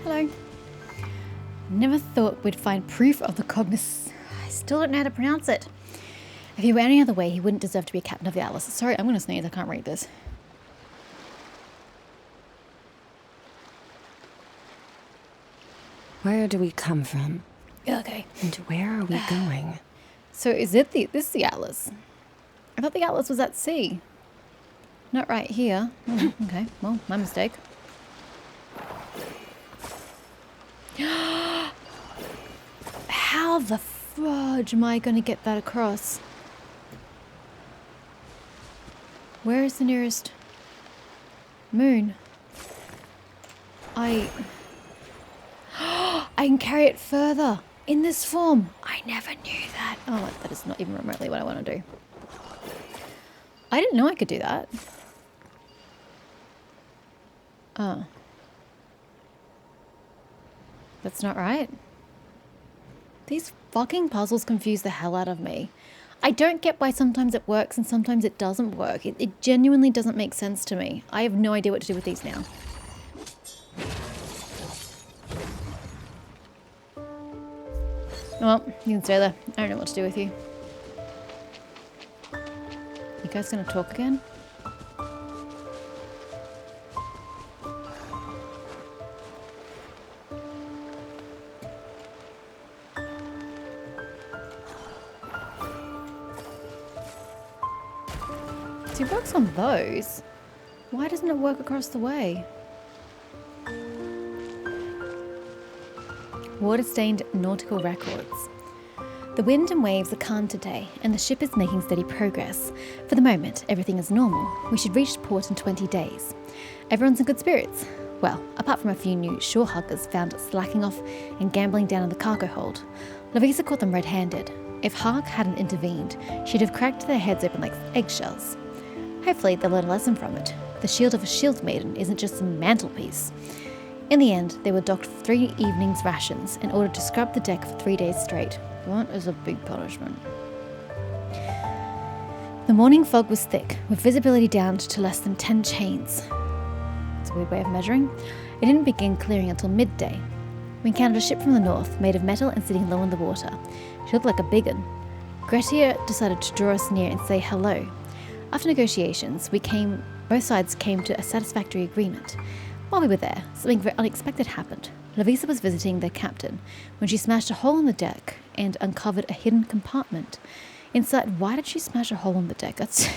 Hello. Never thought we'd find proof of the Cognis. I still don't know how to pronounce it. If he were any other way, he wouldn't deserve to be a captain of the Atlas. Sorry, I'm going to sneeze. I can't read this. Where do we come from? Okay. And where are we going? So is it this is the Atlas? I thought the Atlas was at sea. Not right here. Oh, okay, well, my mistake. How the fudge am I going to get that across? Where is the nearest moon? I can carry it further in this form. I never knew that. Oh, that is not even remotely what I want to do. I didn't know I could do that. Oh. That's not right. These fucking puzzles confuse the hell out of me. I don't get why sometimes it works and sometimes it doesn't work. It genuinely doesn't make sense to me. I have no idea what to do with these now. Well, you can stay there. I don't know what to do with you. You guys gonna talk again? So it works on those. Why doesn't it work across the way? Water-stained nautical records. The wind and waves are calm today, and the ship is making steady progress. For the moment, everything is normal. We should reach port in 20 days. Everyone's in good spirits. Well, apart from a few new shore huggers found slacking off and gambling down in the cargo hold. Lavisa caught them red-handed. If Hark hadn't intervened, she'd have cracked their heads open like eggshells. Hopefully they'll learn a lesson from it. The shield of a shield maiden isn't just some mantelpiece. In the end, they were docked 3 evenings' rations and ordered to scrub the deck for 3 days straight. That is a big punishment. The morning fog was thick, with visibility down to less than 10 chains. It's a weird way of measuring. It didn't begin clearing until midday. We encountered a ship from the north, made of metal and sitting low in the water. She looked like a big one. Gretier decided to draw us near and say hello. After negotiations, both sides came to a satisfactory agreement. While we were there, something very unexpected happened. Lavisa was visiting their captain when she smashed a hole in the deck and uncovered a hidden compartment. Inside, why did she smash a hole in the deck? That's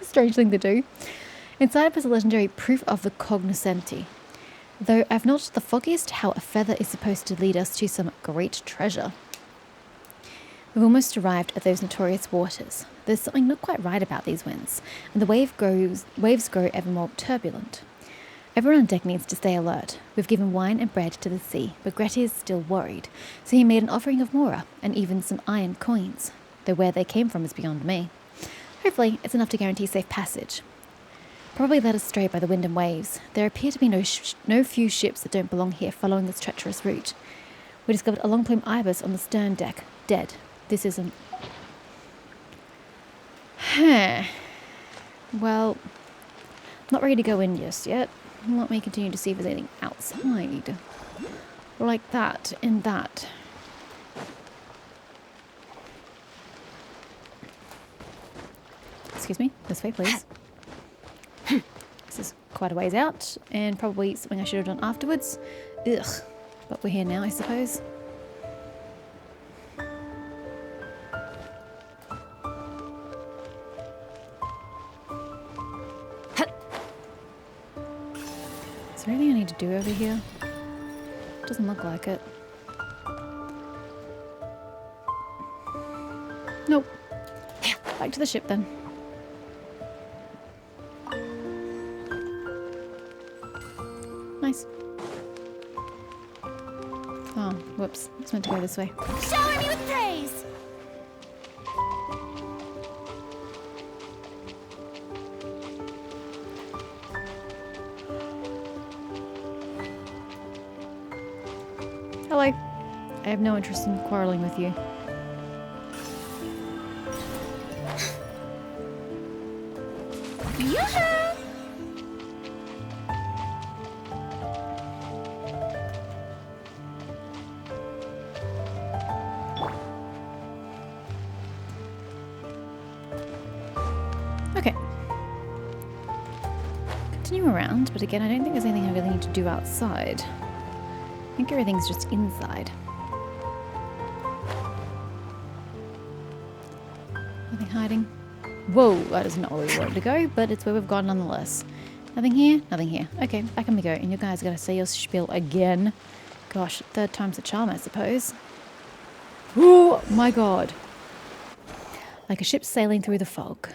a strange thing to do. Inside was a legendary proof of the cognoscenti. Though I've not the foggiest how a feather is supposed to lead us to some great treasure. We've almost arrived at those notorious waters. There's something not quite right about these winds, and the waves grow ever more turbulent. Everyone on deck needs to stay alert. We've given wine and bread to the sea, but Gretty is still worried, so he made an offering of Mora and even some iron coins, though where they came from is beyond me. Hopefully, it's enough to guarantee safe passage. Probably led astray by the wind and waves. There appear to be no few ships that don't belong here following this treacherous route. We discovered a long-plume ibis on the stern deck, dead. This isn't... Well, not ready to go in just yet. Let me continue to see if there's anything outside. Like that and that. Excuse me, this way please. This is quite a ways out, and probably something I should have done afterwards. Ugh, but we're here now, I suppose. Is there anything I need to do over here? Doesn't look like it. Nope. Back to the ship then. Nice. Oh, whoops. It's meant to go this way. Shower me with praise! Hello. I have no interest in quarreling with you. Yoo-hoo! continue around, but again, I don't think there's anything I really need to do outside. I think everything's just inside. Nothing hiding. Whoa, that is not where we wanted to go, but it's where we've gone nonetheless. Nothing here, nothing here. Okay, back on we go. And you guys are going to say your spiel again. Gosh, third time's a charm, I suppose. Oh my god. Like a ship sailing through the fog.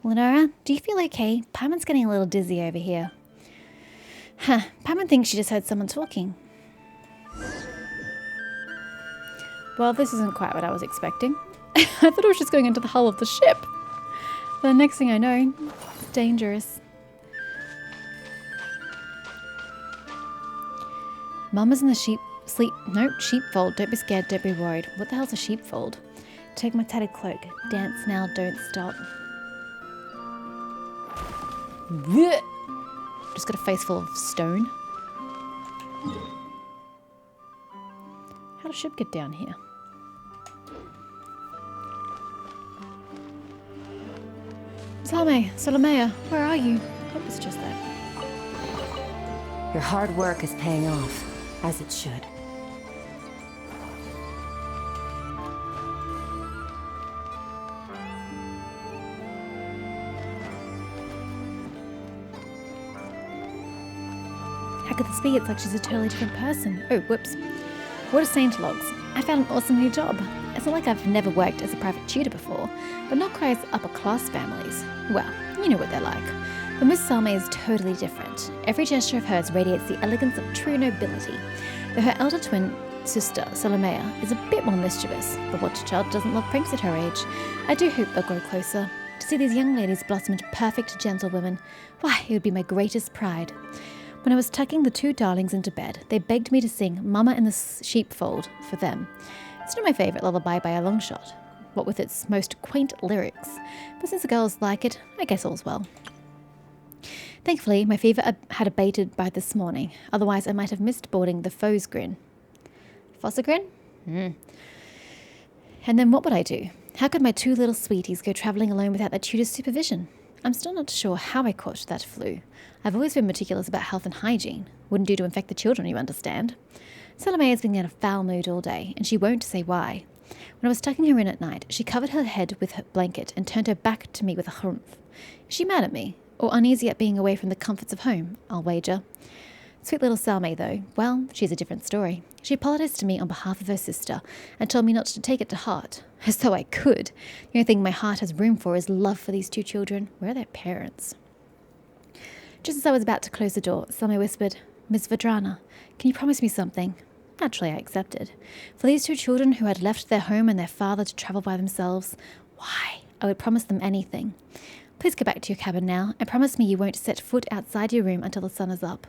Lunara, do you feel okay? Paimon's getting a little dizzy over here. Huh, Paimon thinks she just heard someone talking. Well, this isn't quite what I was expecting. I thought it was just going into the hull of the ship. The next thing I know, it's dangerous. Mama's in the sheepfold. Don't be scared, don't be worried. What the hell's a sheepfold? Take my tattered cloak. Dance now, don't stop. Blech. Just got a face full of stone. How'd a ship get down here? Solomea, where are you? What was just that? Your hard work is paying off, as it should. How could this be? It's like she's a totally different person. Oh, whoops. What a saint logs. I found an awesome new job. It's not like I've never worked as a private tutor before, but not quite as upper class families. Well, you know what they're like. But Miss Salme is totally different. Every gesture of hers radiates the elegance of true nobility. Though her elder twin sister, Solomea, is a bit more mischievous, but what child doesn't love pranks at her age? I do hope they'll grow closer. To see these young ladies blossom into perfect gentlewomen, why, it would be my greatest pride. When I was tucking the two darlings into bed, they begged me to sing Mama in the Sheepfold for them. It's not my favourite lullaby by a long shot, what with its most quaint lyrics, but since the girls like it, I guess all's well. Thankfully, my fever had abated by this morning, otherwise I might have missed boarding the Fosgrin. Fossegrin? And then what would I do? How could my two little sweeties go travelling alone without their tutor's supervision? I'm still not sure how I caught that flu. I've always been meticulous about health and hygiene. Wouldn't do to infect the children, you understand. Salome has been in a foul mood all day, and she won't say why. When I was tucking her in at night, she covered her head with her blanket and turned her back to me with a humph. Is she mad at me? Or uneasy at being away from the comforts of home, I'll wager. Sweet little Salome, though, well, she's a different story. She apologised to me on behalf of her sister and told me not to take it to heart. As though I could. The only thing my heart has room for is love for these two children. Where are their parents? Just as I was about to close the door, Salome whispered, Miss Vadrana, can you promise me something? Naturally, I accepted. For these two children who had left their home and their father to travel by themselves, why, I would promise them anything. Please go back to your cabin now, and promise me you won't set foot outside your room until the sun is up.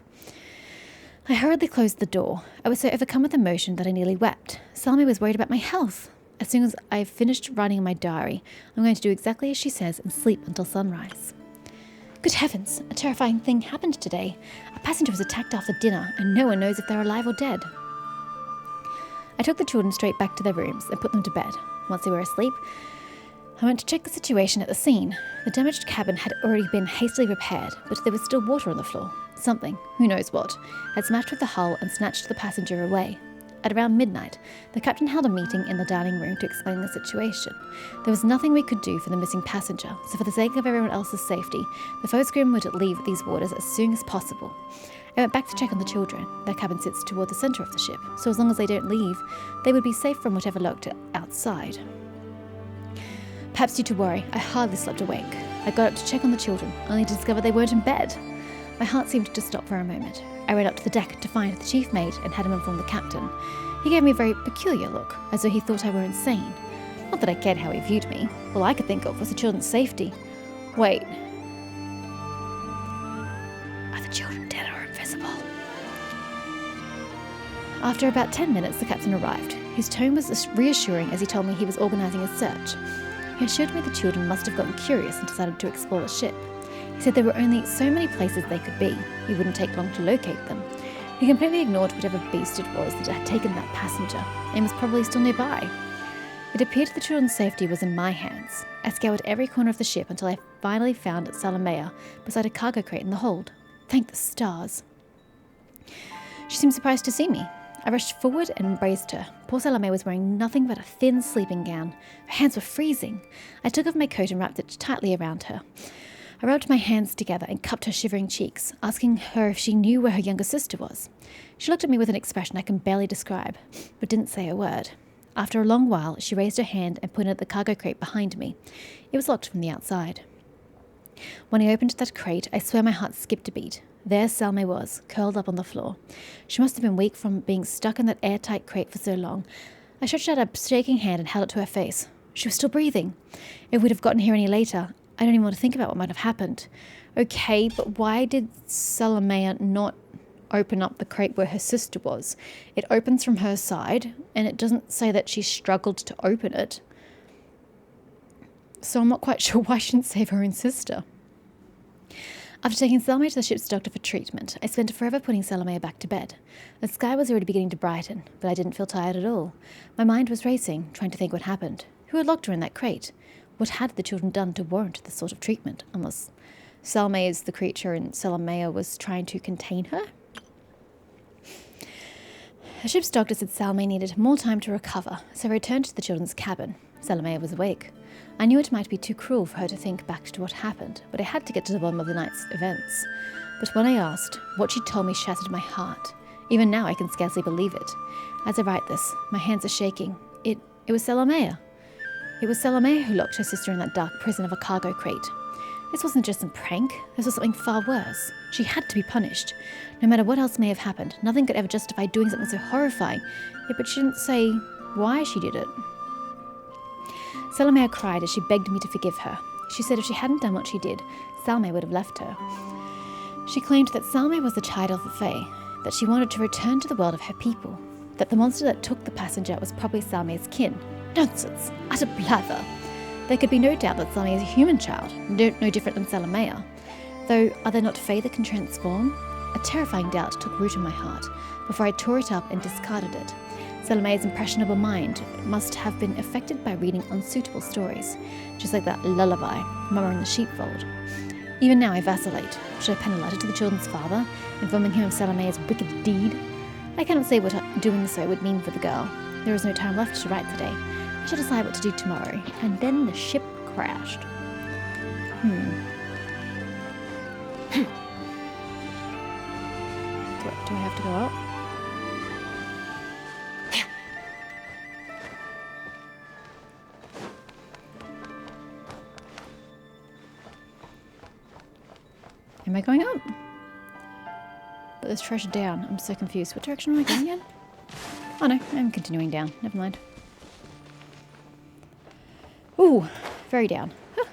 I hurriedly closed the door. I was so overcome with emotion that I nearly wept. Salome was worried about my health. As soon as I've finished writing my diary, I'm going to do exactly as she says and sleep until sunrise. Good heavens, a terrifying thing happened today. A passenger was attacked after dinner, and no one knows if they're alive or dead. I took the children straight back to their rooms and put them to bed. Once they were asleep, I went to check the situation at the scene. The damaged cabin had already been hastily repaired, but there was still water on the floor. Something, who knows what, had smashed with the hull and snatched the passenger away. At around midnight, the captain held a meeting in the dining room to explain the situation. There was nothing we could do for the missing passenger, so for the sake of everyone else's safety, the Fosgrim would leave these waters as soon as possible. I went back to check on the children. Their cabin sits toward the centre of the ship, so as long as they don't leave, they would be safe from whatever lurked outside. Perhaps due to worry, I hardly slept awake. I got up to check on the children, only to discover they weren't in bed. My heart seemed to stop for a moment. I ran up to the deck to find the chief mate and had him inform the captain. He gave me a very peculiar look, as though he thought I were insane. Not that I cared how he viewed me. All I could think of was the children's safety. Wait. Are the children dead or invisible? After about 10 minutes, the captain arrived. His tone was reassuring as he told me he was organising a search. He assured me the children must have gotten curious and decided to explore the ship. He said there were only so many places they could be. It wouldn't take long to locate them. He completely ignored whatever beast it was that had taken that passenger, and was probably still nearby. It appeared the children's safety was in my hands. I scoured every corner of the ship until I finally found Salamea beside a cargo crate in the hold. Thank the stars. She seemed surprised to see me. I rushed forward and embraced her. Poor Salamea was wearing nothing but a thin sleeping gown. Her hands were freezing. I took off my coat and wrapped it tightly around her. I rubbed my hands together and cupped her shivering cheeks, asking her if she knew where her younger sister was. She looked at me with an expression I can barely describe, but didn't say a word. After a long while, she raised her hand and pointed at the cargo crate behind me. It was locked from the outside. When I opened that crate, I swear my heart skipped a beat. There Salme was, curled up on the floor. She must have been weak from being stuck in that airtight crate for so long. I stretched out a shaking hand and held it to her face. She was still breathing. If we'd have gotten here any later, I don't even want to think about what might have happened. Okay, but why did Salamea not open up the crate where her sister was? It opens from her side, and it doesn't say that she struggled to open it. So I'm not quite sure why she didn't save her own sister. After taking Salamea to the ship's doctor for treatment, I spent forever putting Salamea back to bed. The sky was already beginning to brighten, but I didn't feel tired at all. My mind was racing, trying to think what happened. Who had locked her in that crate? What had the children done to warrant this sort of treatment? Unless Salme is the creature and Salamea was trying to contain her? The ship's doctor said Salme needed more time to recover, so I returned to the children's cabin. Salamea was awake. I knew it might be too cruel for her to think back to what happened, but I had to get to the bottom of the night's events. But when I asked, what she told me shattered my heart. Even now I can scarcely believe it. As I write this, my hands are shaking. It was Salamea. It was Salamea who locked her sister in that dark prison of a cargo crate. This wasn't just some prank. This was something far worse. She had to be punished. No matter what else may have happened, nothing could ever justify doing something so horrifying. Yeah, but she didn't say why she did it. Salamea cried as she begged me to forgive her. She said if she hadn't done what she did, Salme would have left her. She claimed that Salme was the child of the Fae, that she wanted to return to the world of her people, that the monster that took the passenger was probably Salme's kin. Nonsense! Utter blather! There could be no doubt that Salme is a human child, no different than Salamea. Though, are there not Fae that can transform? A terrifying doubt took root in my heart before I tore it up and discarded it. Salame's impressionable mind must have been affected by reading unsuitable stories, just like that lullaby, Mama in the Sheepfold. Even now I vacillate. Should I pen a letter to the children's father, informing him of Salame's wicked deed? I cannot say what doing so would mean for the girl. There is no time left to write today. I shall decide what to do tomorrow. And then the ship crashed. Do I have to go up? Am I going up? But there's treasure down. I'm so confused. What direction am I going in? Oh no, I'm continuing down. Never mind. Ooh, very down. Huh.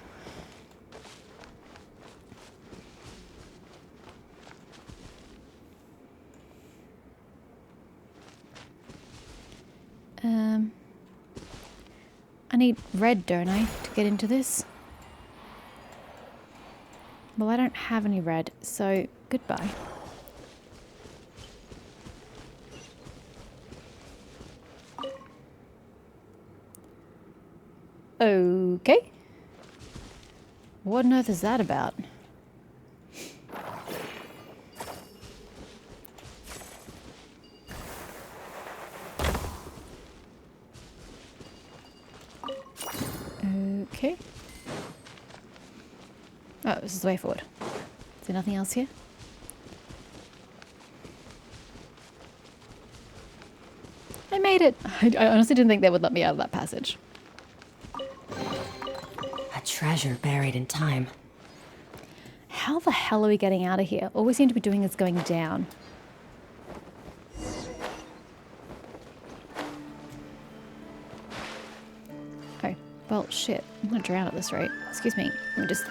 I need red, don't I, to get into this? Well, I don't have any red, so goodbye. Okay. What on earth is that about? Okay. Oh, this is the way forward. Is there nothing else here? I made it! I honestly didn't think they would let me out of that passage. A treasure buried in time. How the hell are we getting out of here? All we seem to be doing is going down. Oh, well, shit. I'm gonna drown at this rate. Excuse me. Let me just...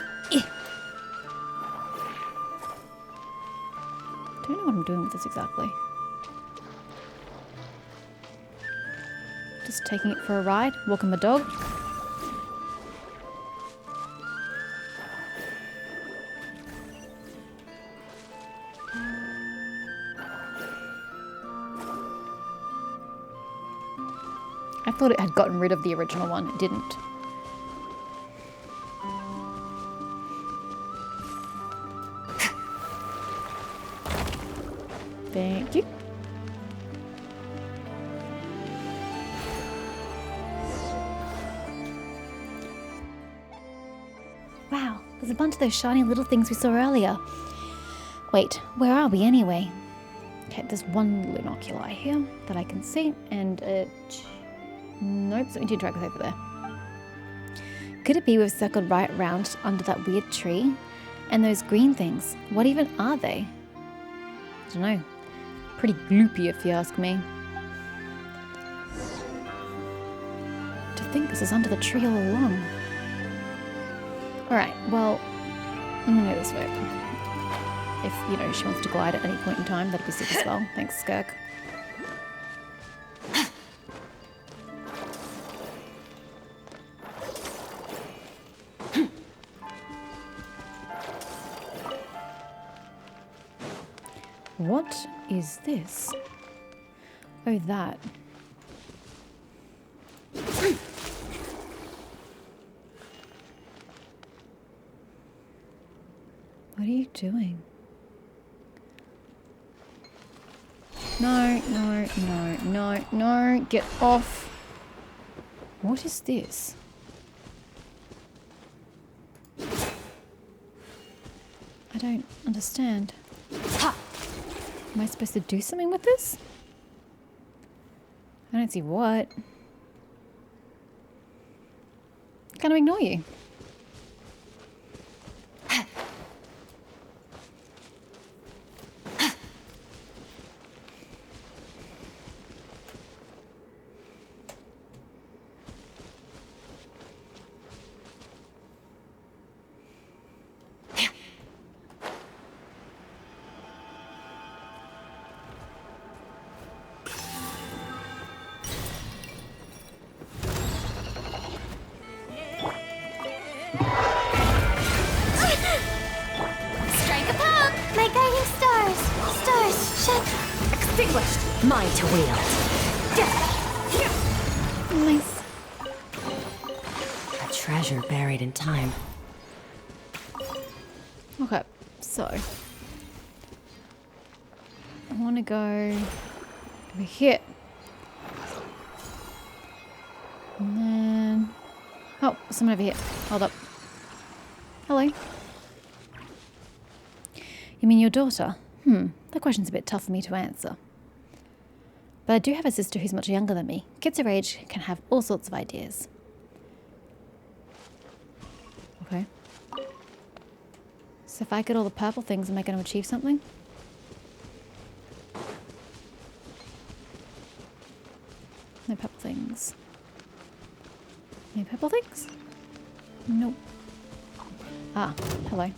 Don't know what I'm doing with this exactly. Just taking it for a ride, walking my dog. I thought it had gotten rid of the original one. It didn't. Thank you. Wow, there's a bunch of those shiny little things we saw earlier. Wait, where are we anyway? Okay, there's one lunoculi here that I can see, and nope, something to interact with over there. Could it be we've circled right round under that weird tree? And those green things, what even are they? I don't know. Pretty gloopy if you ask me. To think this is under the tree all along. Alright, well, I'm gonna go this way. If, you know, she wants to glide at any point in time, that'd be sick as well. Thanks, Skirk. What is this? Oh, that. What are you doing? No, no, no, no, no, get off. What is this? I don't understand. Ha! Am I supposed to do something with this? I don't see what. I'm gonna ignore you. Strike a pop! My guiding stars! Stars, shut! Extinguished! Mine to wield. Nice. A treasure buried in time. Okay, so I want to go over here. And then... Oh, someone over here. Hold up. Hello. You mean your daughter? That question's a bit tough for me to answer. But I do have a sister who's much younger than me. Kids her age can have all sorts of ideas. Okay. So if I get all the purple things, am I going to achieve something? No purple things. No purple things? Nope. Ah, hello.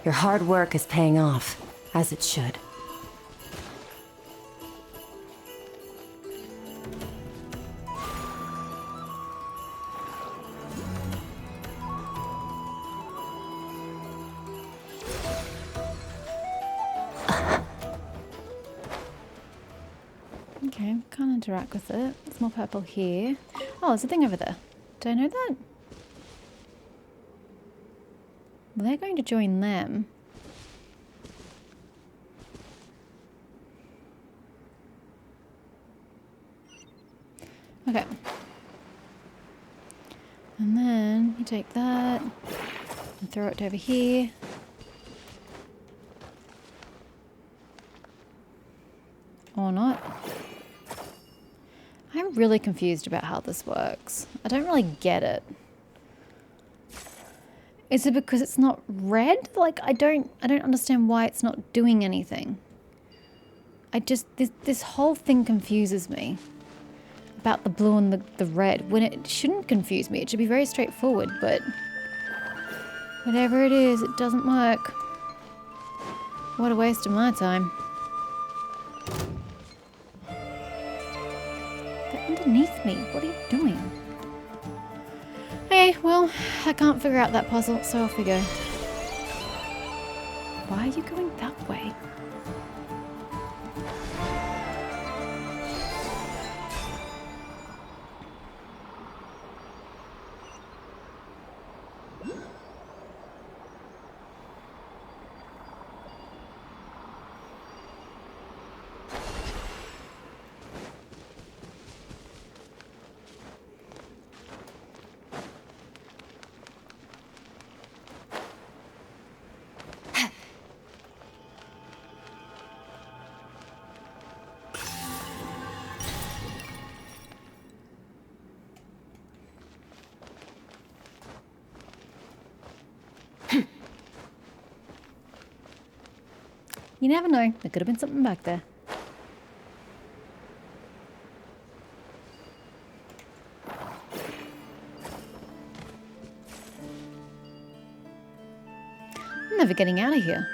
Your hard work is paying off, as it should. Okay, can't interact with it. There's more purple here. Oh, there's a thing over there. Did I know that? Well, they're going to join them. Okay. And then you take that and throw it over here. Or not. I'm really confused about how this works. I don't really get it. Is it because it's not red? Like, I don't understand why it's not doing anything. This whole thing confuses me. About the blue and the red, when it shouldn't confuse me. It should be very straightforward, but whatever it is, it doesn't work. What a waste of my time. They're underneath me. What are you doing? Okay, well, I can't figure out that puzzle, so off we go. Why are you going that way? You never know. There could have been something back there. I'm never getting out of here.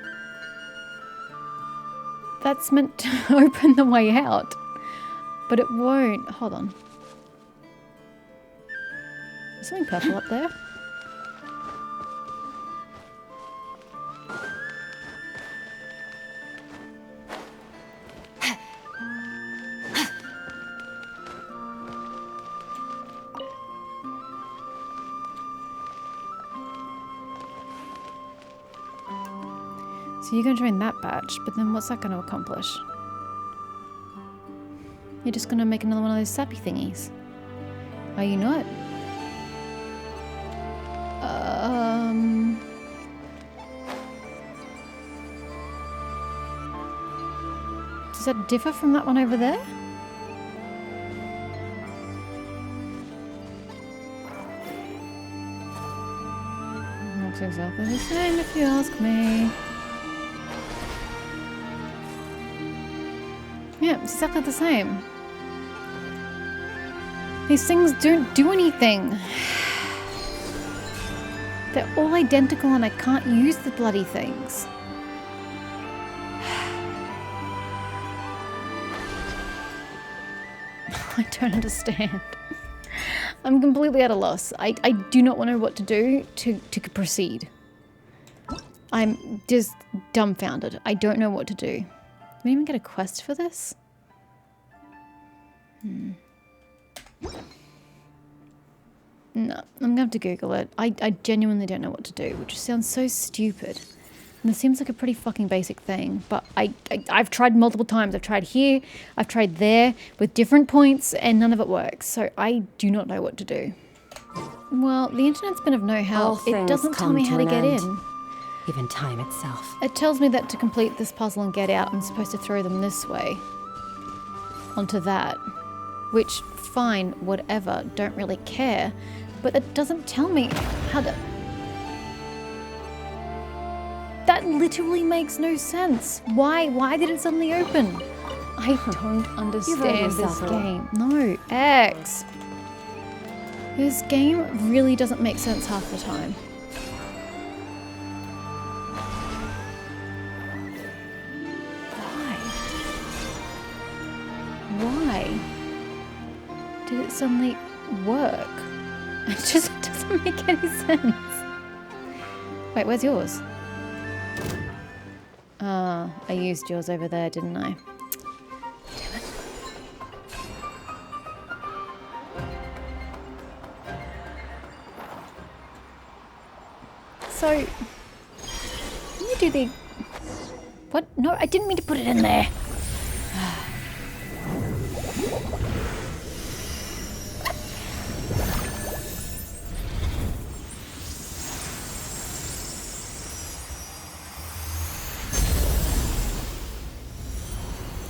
That's meant to open the way out. But it won't. Hold on. There's something purple up there. So you're going to join that batch, but then what's that going to accomplish? You're just going to make another one of those sappy thingies. Are you not? Does that differ from that one over there? Looks exactly the same if you ask me. Yeah, it's exactly the same. These things don't do anything. They're all identical and I can't use the bloody things. I don't understand. I'm completely at a loss. I do not know what to do to proceed. I'm just dumbfounded. I don't know what to do. Can we even get a quest for this? No, I'm gonna have to Google it. I genuinely don't know what to do, which sounds so stupid. And it seems like a pretty fucking basic thing, but I've tried multiple times. I've tried here, I've tried there, with different points, and none of it works. So I do not know what to do. Well, the internet's been of no help. It doesn't tell me how to get in. Even time itself. It tells me that to complete this puzzle and get out, I'm supposed to throw them this way. Onto that. Which, fine, whatever, don't really care. But it doesn't tell me how to... That literally makes no sense. Why did it suddenly open? I don't understand this game. No, X. This game really doesn't make sense half the time. Why did it suddenly work? It just doesn't make any sense. Wait, where's yours? I used yours over there, didn't I? Damn it. So, can you do the... What? No, I didn't mean to put it in there.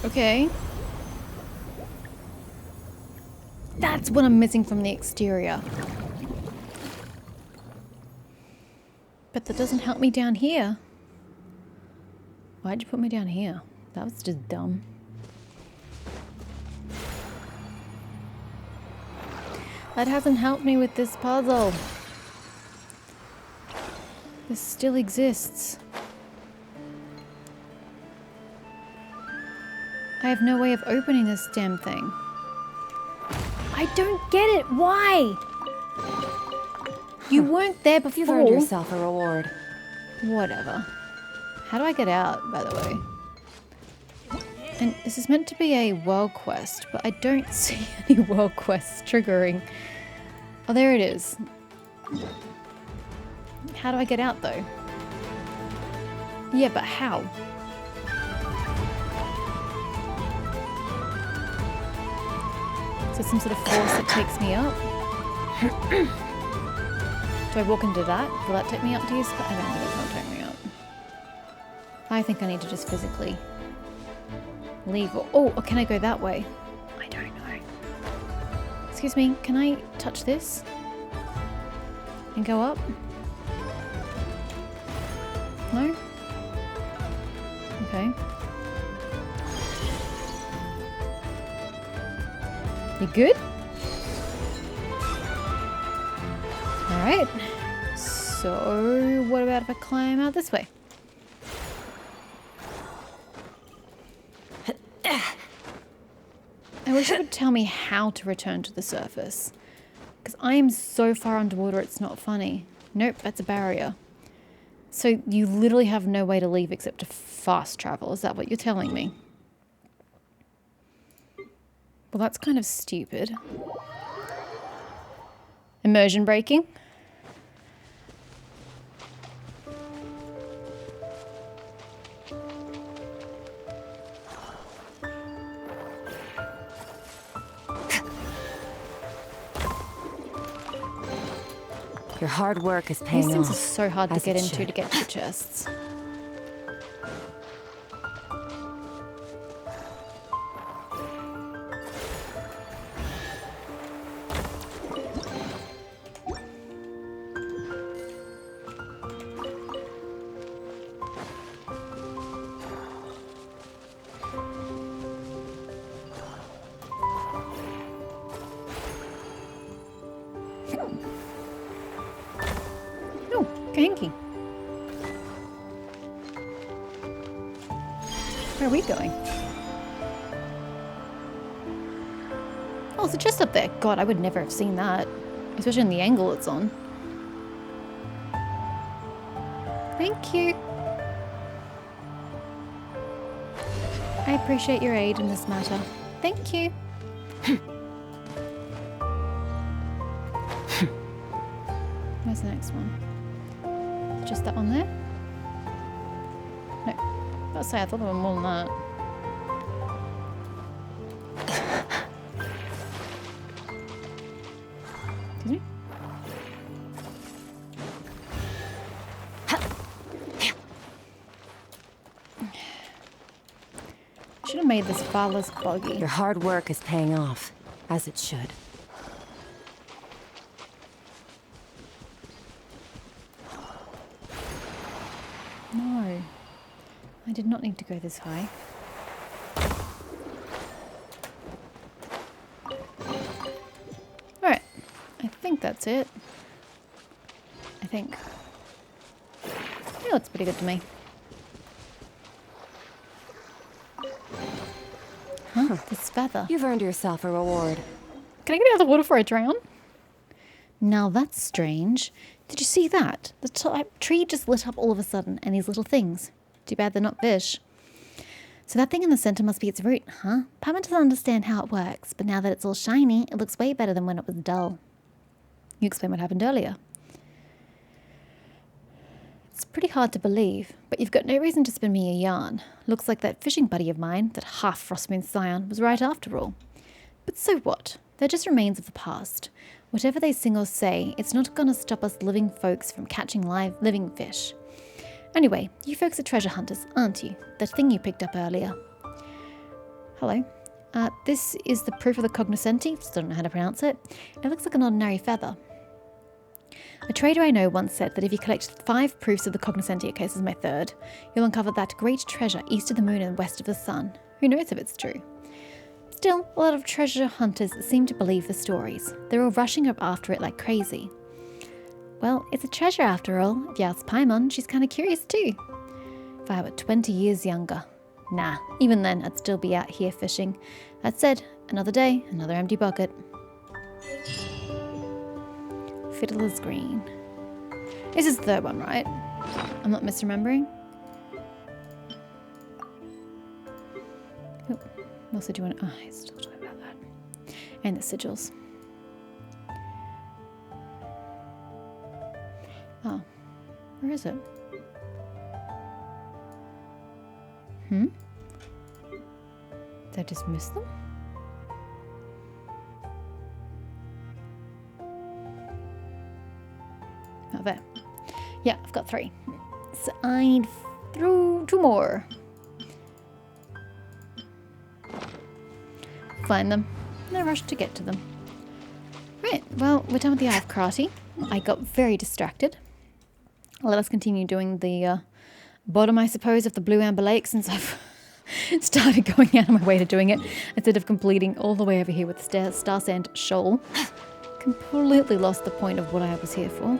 Okay. That's what I'm missing from the exterior. But that doesn't help me down here. Why'd you put me down here? That was just dumb. That hasn't helped me with this puzzle. This still exists. I have no way of opening this damn thing. I don't get it. Why? You weren't there before. You've earned yourself a reward. Whatever. How do I get out, by the way? And this is meant to be a world quest, but I don't see any world quests triggering. Oh, there it is. How do I get out, though? Yeah, but how? So some sort of force that takes me up. Do I walk into that? Will that take me up to your spot? I don't think it's not take me up. I think I need to just physically leave. Or can I go that way? I don't know. Excuse me, can I touch this? And go up? No? Okay. You good? Alright. So, what about if I climb out this way? I wish it would tell me how to return to the surface. Because I am so far underwater it's not funny. Nope, that's a barrier. So you literally have no way to leave except to fast travel. Is that what you're telling me? Well, that's kind of stupid. Immersion breaking? Your hard work is paying These off. things are so hard to as get it into should. to get to the chests. Oh, Ganky. Where are we going? Oh, it's a chest up there. God, I would never have seen that. Especially in the angle it's on. Thank you. I appreciate your aid in this matter. Thank you. Where's the next one? Just that one there? No. I'll say I thought there were more than that. Excuse me? Should have made this far less buggy. Your hard work is paying off, as it should. No. I did not need to go this high. Alright. I think that's it. I think. It looks pretty good to me. Huh, this feather. You've earned yourself a reward. Can I get out of the water before I drown? Now that's strange. Did you see that? The tree just lit up all of a sudden, and these little things. Too bad they're not fish. So that thing in the center must be its root, huh? Paimon doesn't understand how it works, but now that it's all shiny, it looks way better than when it was dull. You explain what happened earlier. It's pretty hard to believe, but you've got no reason to spin me a yarn. Looks like that fishing buddy of mine, that half Frostmoon scion, was right after all. But so what? They're just remains of the past. Whatever they sing or say, it's not gonna stop us living folks from catching living fish. Anyway, you folks are treasure hunters, aren't you? That thing you picked up earlier. Hello. This is the proof of the cognoscenti. Still don't know how to pronounce it. It looks like an ordinary feather. A trader I know once said that if you collect 5 proofs of the cognoscenti, okay, this is my third, you'll uncover that great treasure east of the moon and west of the sun. Who knows if it's true? Still, a lot of treasure hunters seem to believe the stories. They're all rushing up after it like crazy. Well, it's a treasure after all. If you ask Paimon, she's kind of curious too. If I were 20 years younger. Nah, even then I'd still be out here fishing. That said, another day, another empty bucket. Fiddler's Green. This is the third one, right? I'm not misremembering. Oh, what else did you want to... Oh, I still talking about that. And the sigils. Oh, where is it? Did I just miss them? Oh, there. Yeah, I've got 3. So I need 2 more. Find them. No rush to get to them. Right, well, we're done with the Eye of Karate. I got very distracted. Let us continue doing the Bottom, I suppose, of the Blue Amber Lake, since I've started going out of my way to doing it, instead of completing all the way over here with Star Sand Shoal. Completely lost the point of what I was here for.